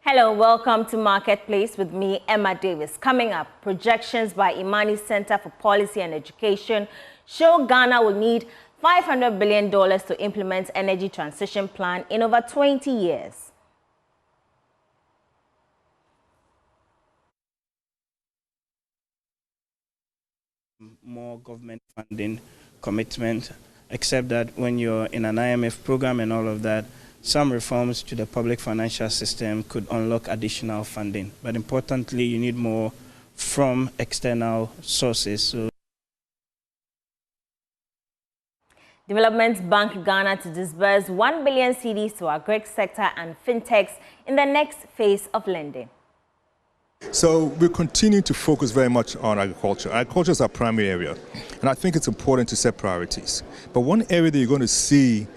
Hello, welcome to Marketplace with me, Emma Davis. Coming up, projections by Imani Center for Policy and Education show Ghana will need $500 billion to implement energy transition plan in over 20 years. More government funding commitment, except that when you're in an IMF program and all of that, some reforms to the public financial system could unlock additional funding. But importantly, you need more from external sources. So Development Bank Ghana to disburse 1 billion cedis to agri sector and fintechs in the next phase of lending. So we continue to focus very much on agriculture. Agriculture is our primary area, and I think it's important to set priorities. But one area that you're going to see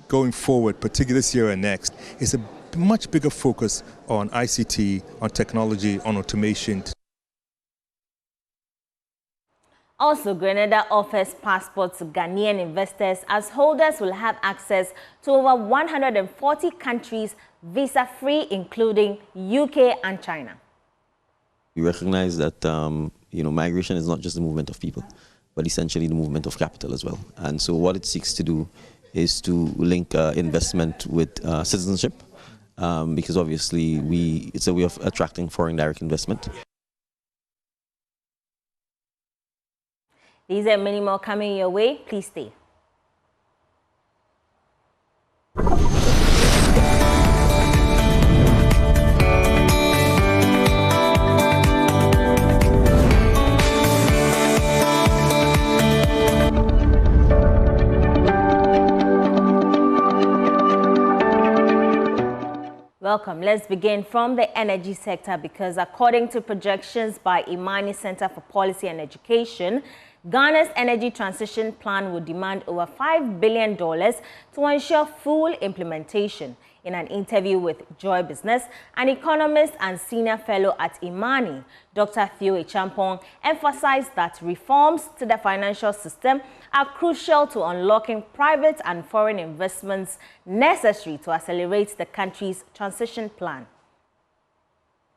going forward, particularly this year and next, is a much bigger focus on ICT, on technology, on automation. Also, Grenada offers passports to Ghanaian investors as holders will have access to over 140 countries visa-free, including UK and China. We recognize that migration is not just the movement of people, but essentially the movement of capital as well. And so what it seeks to do is to link investment with citizenship, because obviously it's a way of attracting foreign direct investment. These and many more coming your way. Please stay. Welcome. Let's begin from the energy sector because according to projections by Imani Center for Policy and Education, Ghana's energy transition plan would demand over $5 billion to ensure full implementation. In an interview with Joy Business, an economist and senior fellow at Imani, Dr. Theo Echampong, emphasized that reforms to the financial system are crucial to unlocking private and foreign investments necessary to accelerate the country's transition plan.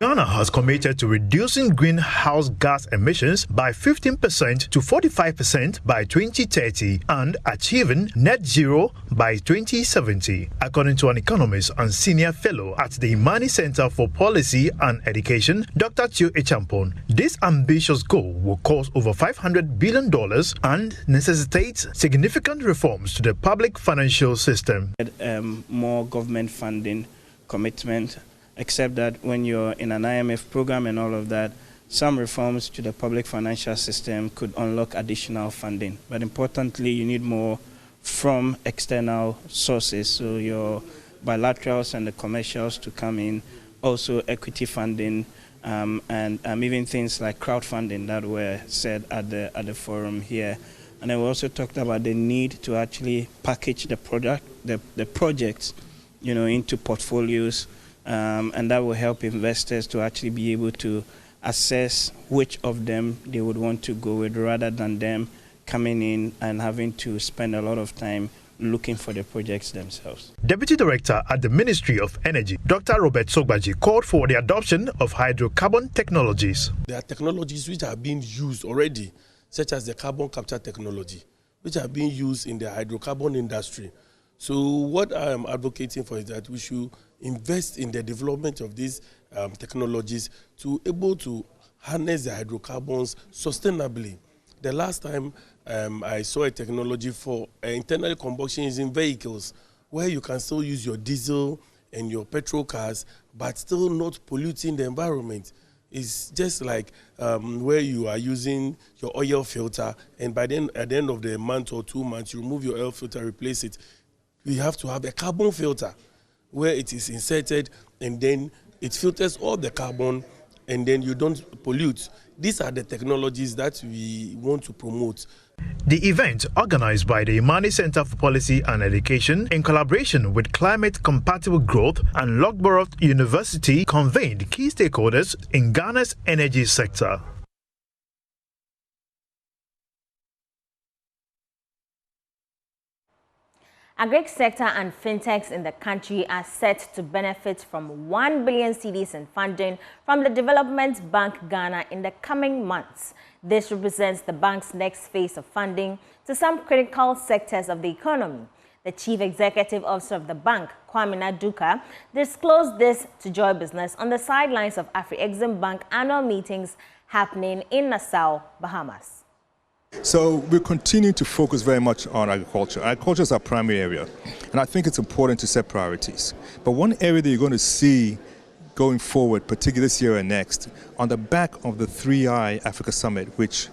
Ghana has committed to reducing greenhouse gas emissions by 15% to 45% by 2030 and achieving net zero by 2070, according to an economist and senior fellow at the Imani Center for Policy and Education, Dr. Theo Echampong. This ambitious goal will cost over $500 billion and necessitates significant reforms to the public financial system. More government funding commitment, except that when you're in an IMF program and all of that, some reforms to the public financial system could unlock additional funding. But importantly, you need more from external sources, so your bilaterals and the commercials to come in, also equity funding, and even things like crowdfunding that were said at the forum here. And then we also talked about the need to actually package the projects, into portfolios. And that will help investors to actually be able to assess which of them they would want to go with rather than them coming in and having to spend a lot of time looking for the projects themselves. Deputy Director at the Ministry of Energy, Dr. Robert Sogbaji, called for the adoption of hydrocarbon technologies. There are technologies which are being used already, such as the carbon capture technology, which are being used in the hydrocarbon industry. So what I am advocating for is that we should invest in the development of these technologies to able to harness the hydrocarbons sustainably. The last time I saw a technology for internal combustion in vehicles where you can still use your diesel and your petrol cars but still not polluting the environment. It's just like where you are using your oil filter and at the end of the month or 2 months you remove your oil filter, replace it. We have to have a carbon filter where it is inserted and then it filters all the carbon and then you don't pollute. These are the technologies that we want to promote. The event, organized by the Imani Center for Policy and Education in collaboration with Climate Compatible Growth and Loughborough University, convened key stakeholders in Ghana's energy sector. Agri sector and fintechs in the country are set to benefit from 1 billion cedis in funding from the Development Bank Ghana in the coming months. This represents the bank's next phase of funding to some critical sectors of the economy. The Chief Executive Officer of the bank, Kwame Naduka, disclosed this to Joy Business on the sidelines of Afri-Exim Bank annual meetings happening in Nassau, Bahamas. So we're continuing to focus very much on agriculture. Agriculture is our primary area, and I think it's important to set priorities. But one area that you're going to see going forward, particularly this year and next, on the back of the 3I Africa Summit, which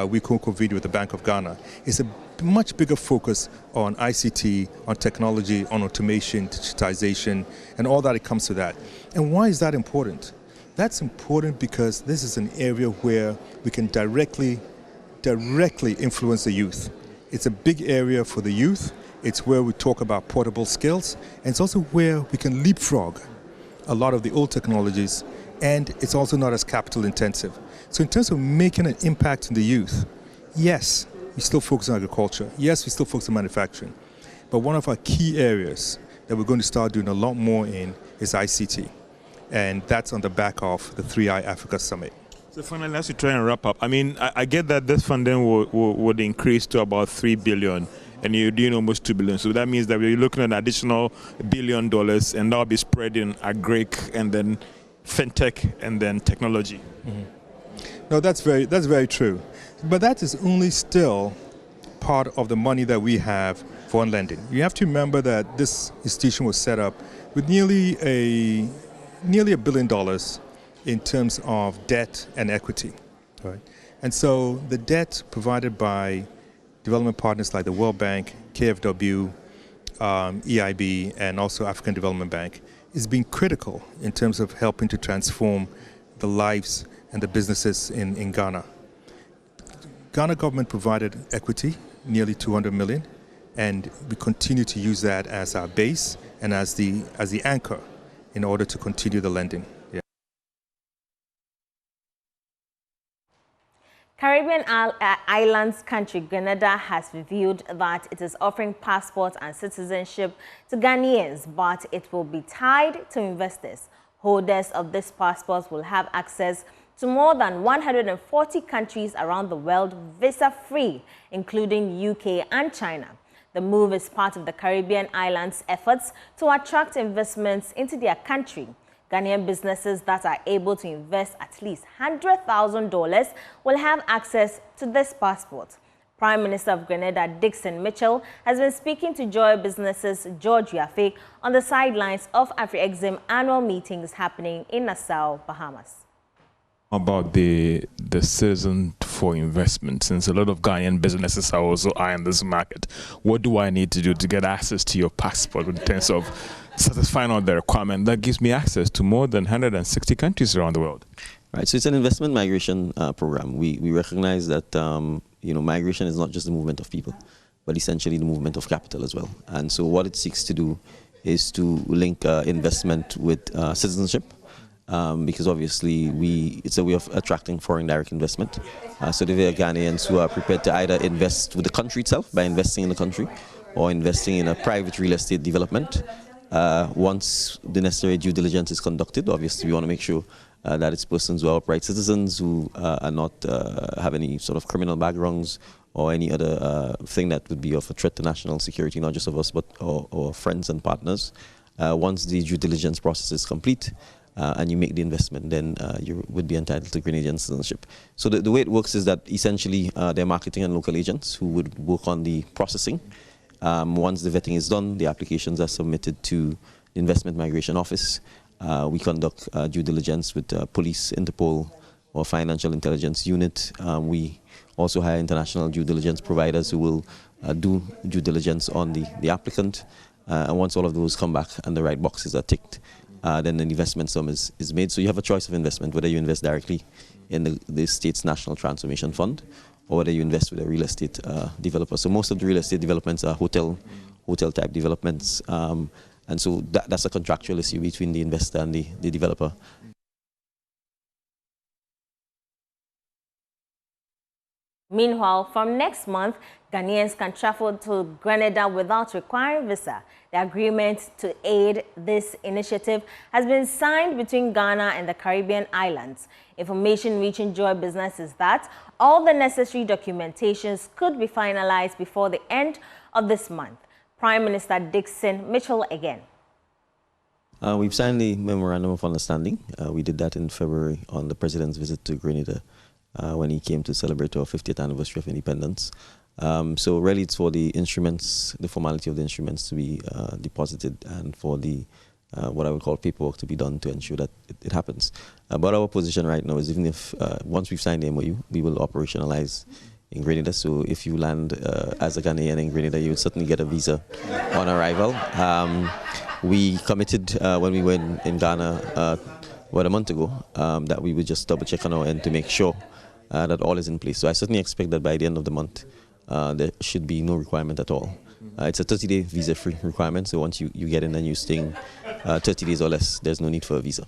we co-convened with the Bank of Ghana, is a much bigger focus on ICT, on technology, on automation, digitization, and all that it comes to that. And why is that important? That's important because this is an area where we can directly influence the youth. It's a big area for the youth. It's where we talk about portable skills, and it's also where we can leapfrog a lot of the old technologies, and it's also not as capital intensive. So in terms of making an impact in the youth, yes, we still focus on agriculture. Yes, we still focus on manufacturing. But one of our key areas that we're going to start doing a lot more in is ICT. And that's on the back of the 3I Africa Summit. So finally, as we try and wrap up, I mean, I get that this funding would increase to about $3 billion, and you're doing almost $2 billion. So that means that we're looking at an additional $1 billion, and that'll be spread in agric, and then fintech, and then technology. Mm-hmm. No, that's very true. But that is only still part of the money that we have for lending. You have to remember that this institution was set up with nearly $1 billion in terms of debt and equity, right? And so the debt provided by development partners like the World Bank, KfW, EIB, and also African Development Bank is being critical in terms of helping to transform the lives and the businesses in Ghana. Ghana government provided equity, nearly 200 million, and we continue to use that as our base and as the anchor in order to continue the lending. Yeah. Caribbean islands country Grenada has revealed that it is offering passports and citizenship to Ghanaians, but it will be tied to investors. Holders of these passports will have access to more than 140 countries around the world visa-free, including UK and China. The move is part of the Caribbean islands' efforts to attract investments into their country. Ghanaian businesses that are able to invest at least $100,000 will have access to this passport. Prime Minister of Grenada, Dixon Mitchell, has been speaking to Joy Businesses George Yafe on the sidelines of Afri-Exim annual meetings happening in Nassau, Bahamas. About the citizen for investment, since a lot of Ghanaian businesses are also eyeing this market, what do I need to do to get access to your passport in terms of satisfying all the requirement that gives me access to more than 160 countries around the world? Right, so it's an investment migration program. We recognize that migration is not just the movement of people, but essentially the movement of capital as well. And so what it seeks to do is to link investment with citizenship. Because obviously it's a way of attracting foreign direct investment. So there are Ghanaians who are prepared to either invest with the country itself by investing in the country or investing in a private real estate development. Once the necessary due diligence is conducted, obviously we want to make sure that it's persons who are upright citizens, who are not have any sort of criminal backgrounds or any other thing that would be of a threat to national security, not just of us, but our friends and partners. Once the due diligence process is complete, and you make the investment, then you would be entitled to Grenadian citizenship. So the way it works is that essentially they're marketing and local agents who would work on the processing. Once the vetting is done, the applications are submitted to the Investment Migration Office. We conduct due diligence with police, Interpol, or financial intelligence unit. We also hire international due diligence providers who will do due diligence on the applicant. And once all of those come back and the right boxes are ticked, then an investment sum is made. So you have a choice of investment, whether you invest directly in the state's National Transformation Fund or whether you invest with a real estate developer. So most of the real estate developments are hotel type developments. And so that's a contractual issue between the investor and the developer. Meanwhile, from next month, Ghanaians can travel to Grenada without requiring visa. The agreement to aid this initiative has been signed between Ghana and the Caribbean islands. Information reaching Joy Business is that all the necessary documentations could be finalized before the end of this month. Prime Minister Dixon Mitchell again. We've signed the Memorandum of Understanding. We did that in February on the President's visit to Grenada when he came to celebrate our 50th anniversary of independence. So really it's for the instruments, the formality of the instruments to be deposited and for the what I would call paperwork to be done to ensure that it happens. But our position right now is even if once we've signed the MOU, we will operationalize in Grenada. So if you land as a Ghanaian in Grenada, you would certainly get a visa on arrival. We committed when we were in Ghana about a month ago that we would just double check on our end to make sure that all is in place. So I certainly expect that by the end of the month, there should be no requirement at all. It's a 30-day visa-free requirement, so once you get in and you're staying 30 days or less, there's no need for a visa.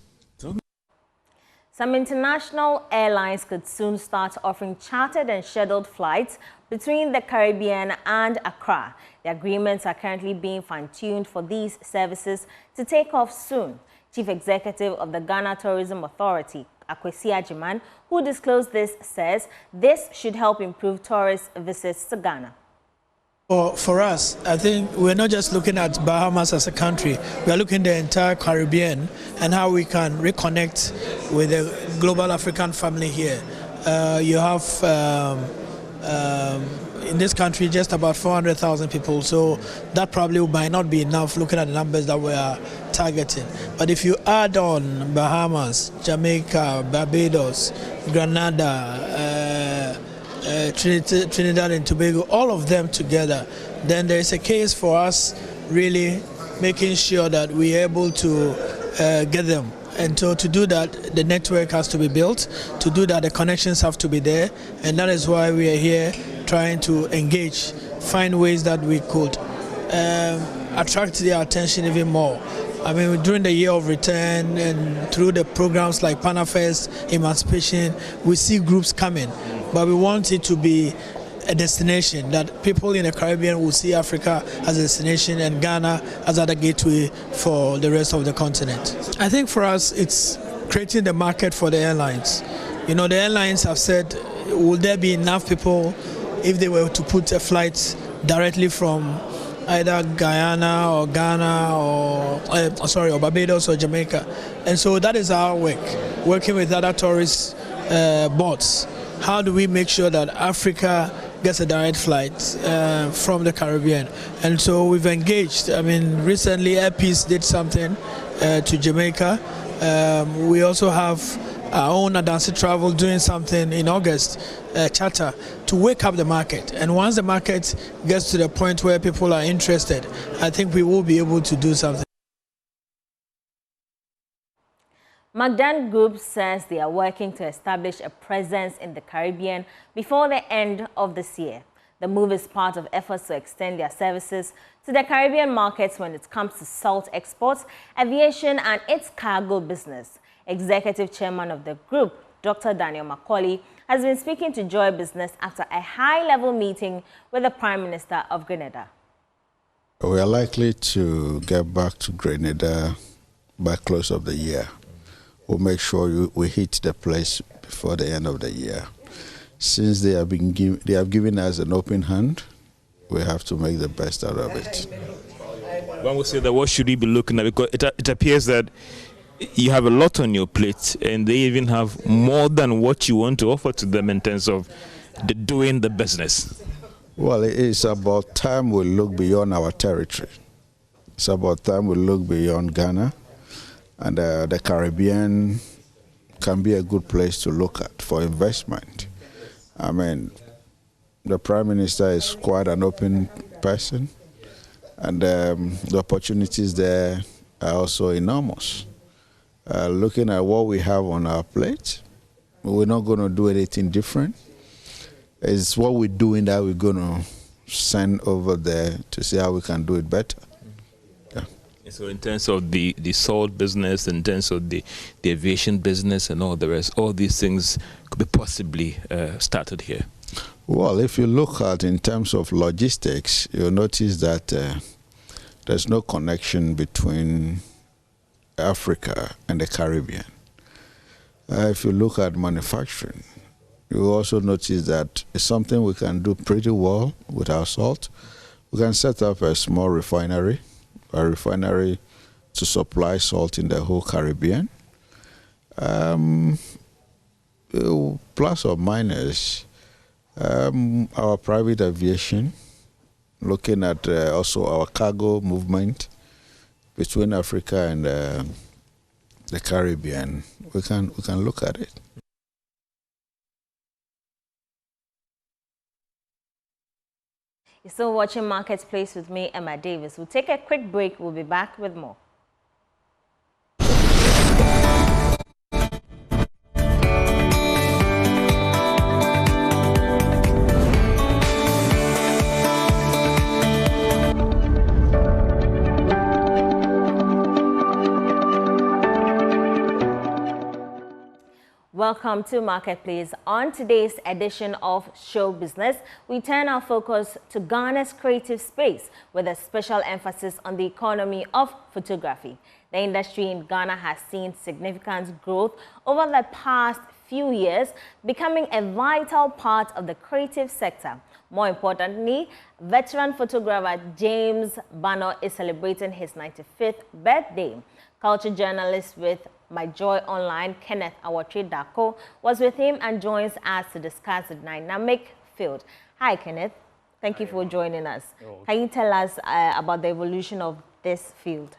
Some international airlines could soon start offering chartered and scheduled flights between the Caribbean and Accra. The agreements are currently being fine-tuned for these services to take off soon. Chief Executive of the Ghana Tourism Authority, Akwesi Ajiman, who disclosed this, says this should help improve tourist visits to Ghana. For us, I think we're not just looking at Bahamas as a country, we are looking at the entire Caribbean and how we can reconnect with the global African family here. You have in this country just about 400,000 people, so that probably might not be enough looking at the numbers that we are targeting. But if you add on Bahamas, Jamaica, Barbados, Grenada, Trinidad and Tobago, all of them together, then there is a case for us really making sure that we are able to get them. And so to do that, the network has to be built. To do that, the connections have to be there. And that is why we are here trying to engage, find ways that we could attract their attention even more. I mean, during the year of return and through the programs like Panafest, Emancipation, we see groups coming. But we want it to be a destination that people in the Caribbean will see Africa as a destination and Ghana as a gateway for the rest of the continent. I think for us, it's creating the market for the airlines. You know, the airlines have said, will there be enough people if they were to put a flight directly from either Guyana or Ghana or Barbados or Jamaica. And so that is our work, working with other tourist boards. How do we make sure that Africa gets a direct flight from the Caribbean? And so we've engaged. I mean, recently Air Peace did something to Jamaica. We also have our own Adansi Travel doing something in August, charter, to wake up the market. And once the market gets to the point where people are interested, I think we will be able to do something. Magdan Group says they are working to establish a presence in the Caribbean before the end of this year. The move is part of efforts to extend their services to the Caribbean markets when it comes to salt exports, aviation, and its cargo business. Executive Chairman of the group, Dr. Daniel Macaulay, has been speaking to Joy Business after a high-level meeting with the Prime Minister of Grenada. We are likely to get back to Grenada by close of the year. We'll make sure we hit the place before the end of the year. Since they have given us an open hand, we have to make the best out of it. When we say that, what should we be looking at? Because it appears that you have a lot on your plate, and they even have more than what you want to offer to them in terms of doing the business. Well, it's about time we look beyond our territory. It's about time we look beyond Ghana. And the Caribbean can be a good place to look at for investment. I mean, the Prime Minister is quite an open person, and the opportunities there are also enormous. Looking at what we have on our plate, we're not going to do anything different. It's what we're doing that we're going to send over there to see how we can do it better. So in terms of the salt business, in terms of the aviation business and all the rest, all these things could be possibly started here? Well, if you look at in terms of logistics, you'll notice that there's no connection between Africa and the Caribbean. If you look at manufacturing, you also notice that it's something we can do pretty well with our salt. We can set up a small refinery, to supply salt in the whole Caribbean. Plus or minus, our private aviation, looking at also our cargo movement between Africa and the Caribbean, we can look at it. You're still watching Marketplace with me, Emma Davis. We'll take a quick break. We'll be back with more. Welcome to Marketplace. On today's edition of Show Business, we turn our focus to Ghana's creative space with a special emphasis on the economy of photography. The industry in Ghana has seen significant growth over the past few years, becoming a vital part of the creative sector. More importantly, veteran photographer James Bano is celebrating his 95th birthday. Culture journalist with My Joy Online, Kenneth Awatri Dako, was with him and joins us to discuss the dynamic field. Hi, Kenneth. Thank you for joining us. Can you tell us about the evolution of this field?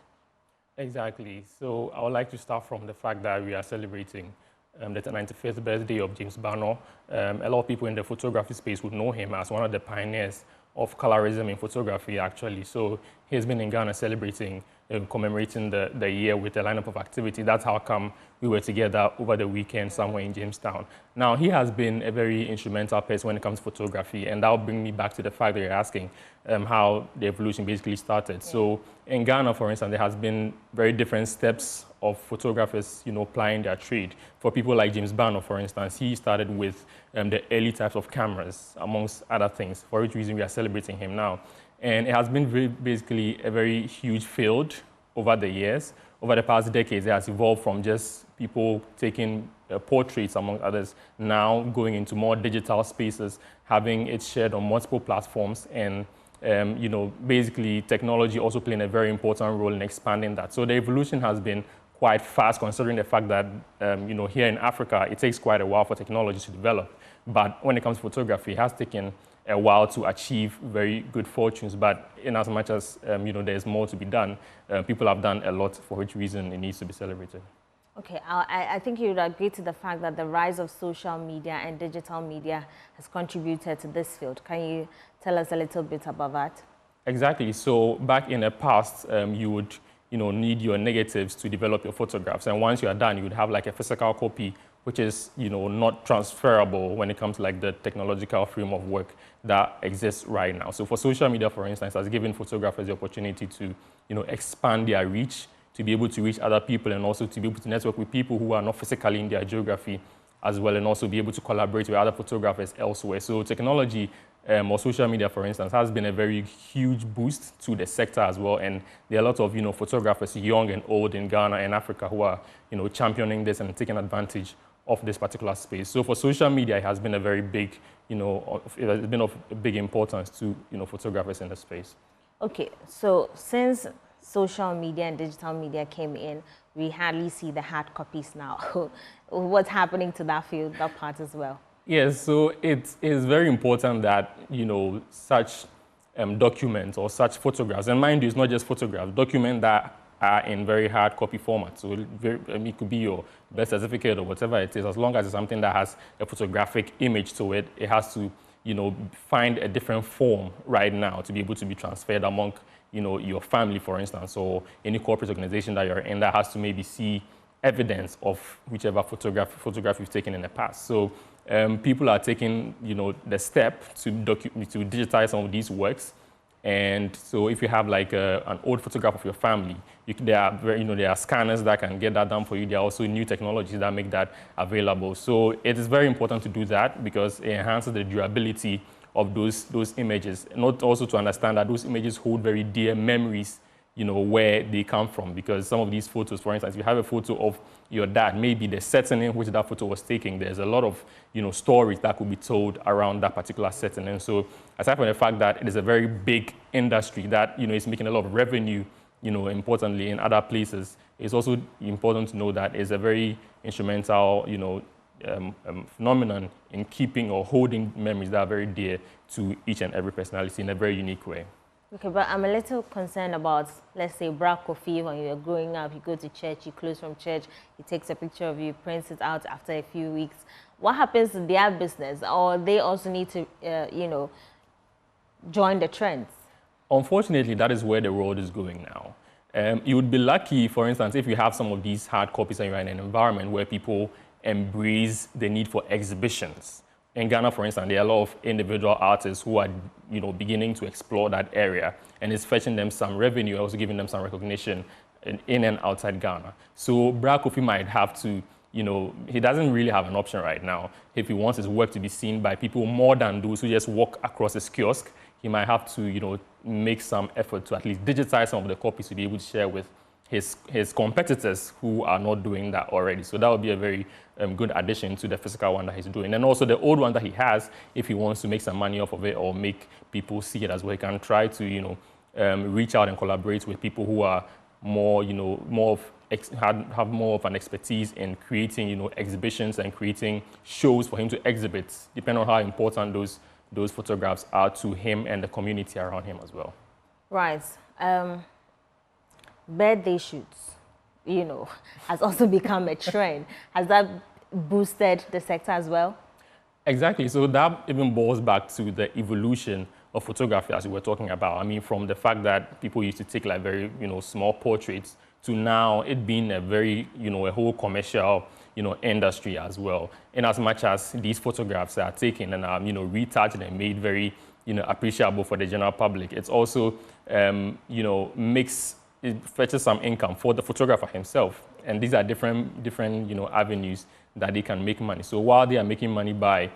Exactly. So I would like to start from the fact that we are celebrating the 95th birthday of James Bano. A lot of people in the photography space would know him as one of the pioneers of colorism in photography, actually. So he's been in Ghana celebrating, commemorating the year with a lineup of activity. That's how come we were together over the weekend somewhere in Jamestown. Now, he has been a very instrumental person when it comes to photography, and that will bring me back to the fact that you're asking how the evolution basically started. Yeah. So in Ghana, for instance, there has been very different steps of photographers, plying their trade. For people like James Bano, for instance, he started with the early types of cameras, amongst other things, for which reason we are celebrating him now. And it has been basically a very huge field over the years. Over the past decades, it has evolved from just people taking portraits, among others, now going into more digital spaces, having it shared on multiple platforms, and basically technology also playing a very important role in expanding that. So the evolution has been quite fast, considering the fact that here in Africa, it takes quite a while for technology to develop. But when it comes to photography, it has taken a while to achieve very good fortunes. But in as much as there's more to be done, people have done a lot, for which reason it needs to be celebrated. Okay, I think you would agree to the fact that the rise of social media and digital media has contributed to this field. Can you tell us a little bit about that? Exactly. So back in the past, you would need your negatives to develop your photographs. And once you are done, you would have like a physical copy, which is not transferable when it comes to like the technological frame of work that exists right now. So for social media, for instance, has given photographers the opportunity to expand their reach, to be able to reach other people, and also to be able to network with people who are not physically in their geography as well, and also be able to collaborate with other photographers elsewhere. So technology or social media, for instance, has been a very huge boost to the sector as well. And there are a lot of photographers, young and old, in Ghana and Africa who are championing this and taking advantage of this particular space. So for social media, it has been a very big, it has been of big importance to photographers in the space. Okay, so since social media and digital media came in, we hardly see the hard copies now. What's happening to that field, that part as well? Yes, so it is very important that such documents or such photographs, and mind you, it's not just photographs, documents that are in very hard copy format. So it could be your birth certificate or whatever it is, as long as it's something that has a photographic image to it, it has to find a different form right now to be able to be transferred among your family, for instance, or any corporate organization that you're in that has to maybe see evidence of whichever photograph you've taken in the past. So people are taking the step to digitize some of these works And so if you have like an old photograph of your family, there are scanners that can get that done for you. There are also new technologies that make that available. So it is very important to do that because it enhances the durability of those images. Not also to understand that those images hold very dear memories, where they come from. Because some of these photos, for instance, if you have a photo of your dad, maybe the setting in which that photo was taken, there's a lot of, stories that could be told around that particular setting. And so aside from the fact that it is a very big industry that, is making a lot of revenue, importantly in other places, it's also important to know that it's a very instrumental, phenomenon in keeping or holding memories that are very dear to each and every personality in a very unique way. Okay, but I'm a little concerned about, let's say, Bra Kofi, when you're growing up, you go to church, you close from church, he takes a picture of you, prints it out after a few weeks. What happens in their business? Or they also need to, join the trends? Unfortunately, that is where the world is going now. You would be lucky, for instance, if you have some of these hard copies and you're in an environment where people embrace the need for exhibitions. In Ghana, for instance, there are a lot of individual artists who are, beginning to explore that area, and it's fetching them some revenue, also giving them some recognition in and outside Ghana. So Bra Kofi might have to, he doesn't really have an option right now. If he wants his work to be seen by people more than those who just walk across his kiosk, he might have to, make some effort to at least digitize some of the copies to be able to share with his competitors who are not doing that already. So that would be a very good addition to the physical one that he's doing. And also the old one that he has, if he wants to make some money off of it or make people see it as well, he can try to, reach out and collaborate with people who are more, have more of an expertise in creating, exhibitions and creating shows for him to exhibit, depending on how important those photographs are to him and the community around him as well. Right. Birthday shoots, has also become a trend. Has that boosted the sector as well? Exactly. So that even boils back to the evolution of photography, as we were talking about. I mean, from the fact that people used to take like very, small portraits to now it being a very, a whole commercial, industry as well. In as much as these photographs are taken and are, retouched and made very, appreciable for the general public, it's also, it fetches some income for the photographer himself. And these are different avenues that they can make money. So while they are making money by,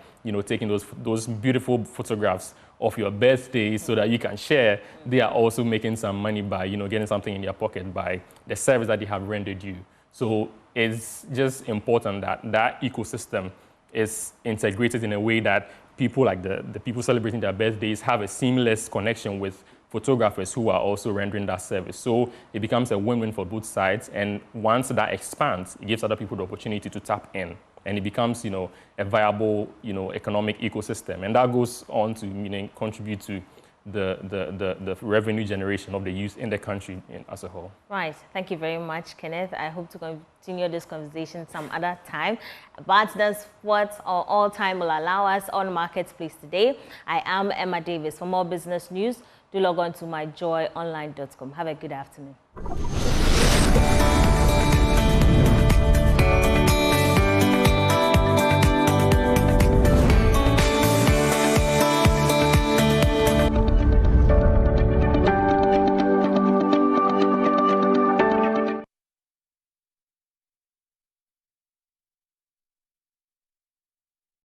taking those beautiful photographs of your birthday so that you can share, they are also making some money by, getting something in their pocket by the service that they have rendered you. So it's just important that that ecosystem is integrated in a way that people like the people celebrating their birthdays have a seamless connection with photographers who are also rendering that service. So it becomes a win-win for both sides. And once that expands, it gives other people the opportunity to tap in. And it becomes, a viable, economic ecosystem. And that goes on to contribute to the revenue generation of the youth in the country as a whole. Right. Thank you very much, Kenneth. I hope to continue this conversation some other time. But that's what our all time will allow us on Marketplace today. I am Emma Davis. For more business news, do log on to myjoyonline.com. Have a good afternoon.